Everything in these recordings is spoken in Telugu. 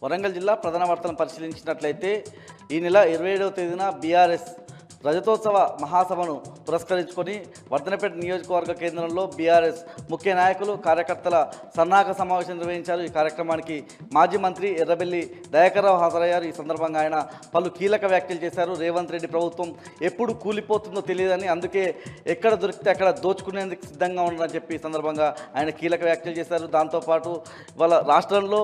వరంగల్ జిల్లా ప్రధాన వార్తలను పరిశీలించినట్లయితే ఈ నెల 27వ తేదీన బీఆర్ఎస్ రజతోత్సవ మహాసభను పురస్కరించుకొని వర్ధనపేట నియోజకవర్గ కేంద్రంలో బీఆర్ఎస్ ముఖ్య నాయకులు కార్యకర్తల సన్నాహక సమావేశం నిర్వహించారు। ఈ కార్యక్రమానికి మాజీ మంత్రి ఎర్రబెల్లి దయాకర్రావు హాజరయ్యారు। ఈ సందర్భంగా ఆయన పలు కీలక వ్యాఖ్యలు చేశారు। రేవంత్ రెడ్డి ప్రభుత్వం ఎప్పుడు కూలిపోతుందో తెలియదని, అందుకే ఎక్కడ దొరికితే అక్కడ దోచుకునేందుకు సిద్ధంగా ఉన్నారని చెప్పి ఈ సందర్భంగా ఆయన కీలక వ్యాఖ్యలు చేశారు। దాంతోపాటు వాళ్ళ రాష్ట్రంలో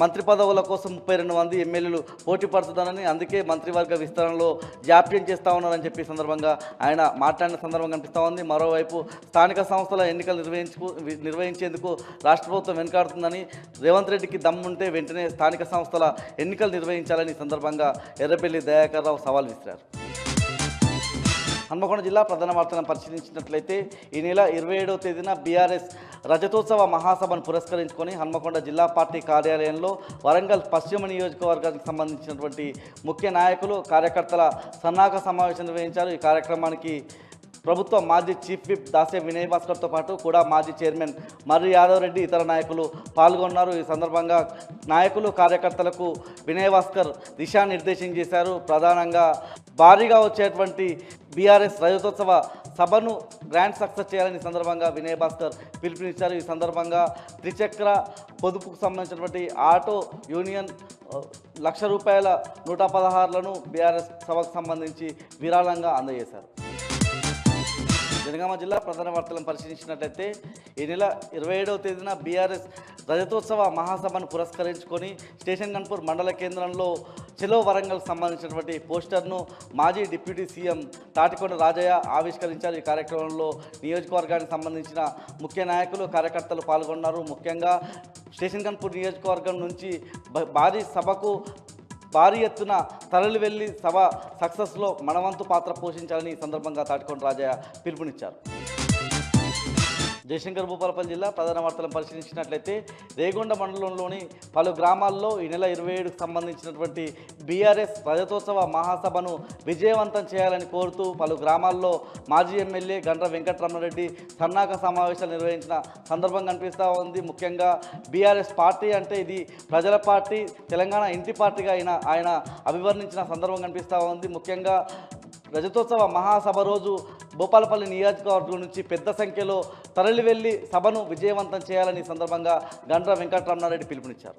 మంత్రి పదవుల కోసం 32 మంది ఎమ్మెల్యేలు పోటీ పడుతున్నారని, అందుకే మంత్రివర్గ విస్తరణలో జాప్యం చేస్తూ ఉన్నారని చెప్పి ఈ సందర్భంగా ఆయన మాట్లాడిన సందర్భం కనిపిస్తూ ఉంది। మరోవైపు స్థానిక సంస్థల ఎన్నికలు నిర్వహించేందుకు రాష్ట్ర ప్రభుత్వం వెనుకాడుతుందని, రేవంత్ రెడ్డికి దమ్ముంటే వెంటనే స్థానిక సంస్థల ఎన్నికలు నిర్వహించాలని ఈ సందర్భంగా ఎర్రబెల్లి దయాకర్రావు సవాల్ విసిరారు। హన్మకొండ జిల్లా ప్రధాన వార్తలను పరిశీలించినట్లయితే ఈ నెల 27వ తేదీన బీఆర్ఎస్ రజతోత్సవ మహాసభను పురస్కరించుకొని హన్మకొండ జిల్లా పార్టీ కార్యాలయంలో వరంగల్ పశ్చిమ నియోజకవర్గానికి సంబంధించినటువంటి ముఖ్య నాయకులు కార్యకర్తల సన్నాహక సమావేశం నిర్వహించారు। ఈ కార్యక్రమానికి ప్రభుత్వ మాజీ చీఫ్ విప్ దాసే వినయ్ భాస్కర్తో పాటు కూడా మాజీ చైర్మన్ మర్రి యాదవ్ రెడ్డి ఇతర నాయకులు పాల్గొన్నారు। ఈ సందర్భంగా నాయకులు కార్యకర్తలకు వినయ్ భాస్కర్ దిశానిర్దేశం చేశారు। ప్రధానంగా భారీగా వచ్చేటువంటి బీఆర్ఎస్ రజతోత్సవ సభను గ్రాండ్ సక్సెస్ చేయాలని సందర్భంగా వినయ్ భాస్కర్ పిలుపునిచ్చారు। ఈ సందర్భంగా త్రిచక్ర పొదుపుకు సంబంధించినటువంటి ఆటో యూనియన్ ₹1,00,000 116లను బీఆర్ఎస్ సభకు సంబంధించి విరాళంగా అందజేశారు। జనగామ జిల్లా ప్రధాన వార్తలను పరిశీలించినట్లయితే ఈ నెల 27వ తేదీన బీఆర్ఎస్ రజతోత్సవ మహాసభను పురస్కరించుకొని స్టేషన్ గన్పూర్ మండల కేంద్రంలో చెలో వరంగల్ సంబంధించినటువంటి పోస్టర్ను మాజీ డిప్యూటీ సీఎం తాటికొండ రాజయ్య ఆవిష్కరించారు। ఈ కార్యక్రమంలో నియోజకవర్గానికి సంబంధించిన ముఖ్య నాయకులు కార్యకర్తలు పాల్గొన్నారు। ముఖ్యంగా స్టేషన్ గన్పూర్ నియోజకవర్గం నుంచి భారీ ఎత్తున తరలి వెళ్లి సభ సక్సెస్లో మనవంతు పాత్ర పోషించాలని ఈ సందర్భంగా తాటికొండ రాజయ్య పిలుపునిచ్చారు। జయశంకర్ భూపాలపల్లి జిల్లా ప్రధాన వార్తలను పరిశీలించినట్లయితే రేగొండ మండలంలోని పలు గ్రామాల్లో ఈ నెల 27కు సంబంధించినటువంటి బీఆర్ఎస్ రజతోత్సవ మహాసభను విజయవంతం చేయాలని కోరుతూ పలు గ్రామాల్లో మాజీ ఎమ్మెల్యే గండ్ర వెంకటరమణరెడ్డి సన్నాహక సమావేశాలు నిర్వహించిన సందర్భం కనిపిస్తూ ఉంది। ముఖ్యంగా బీఆర్ఎస్ పార్టీ అంటే ఇది ప్రజల పార్టీ, తెలంగాణ ఇంటి పార్టీగా ఆయన అభివర్ణించిన సందర్భం కనిపిస్తూ ఉంది। ముఖ్యంగా రజతోత్సవ మహాసభ రోజు భూపాలపల్లి నియోజకవర్గం నుంచి పెద్ద సంఖ్యలో తరలి వెళ్లి సభను విజయవంతం చేయాలని సందర్భంగా గండ్ర వెంకటరమణారెడ్డి పిలుపునిచ్చారు।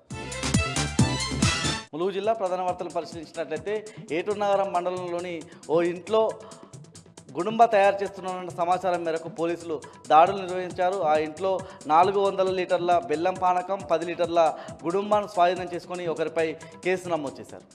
ములుగు జిల్లా ప్రధాన వార్తలు పరిశీలించినట్లయితే ఏటూరునగరం మండలంలోని ఓ ఇంట్లో గుడుంబ తయారు చేస్తున్నారన్న సమాచారం మేరకు పోలీసులు దాడులు నిర్వహించారు। ఆ ఇంట్లో 400 లీటర్ల బెల్లం పానకం, 10 లీటర్ల గుడుంబాను స్వాధీనం చేసుకొని ఒకరిపై కేసు నమోదు చేశారు।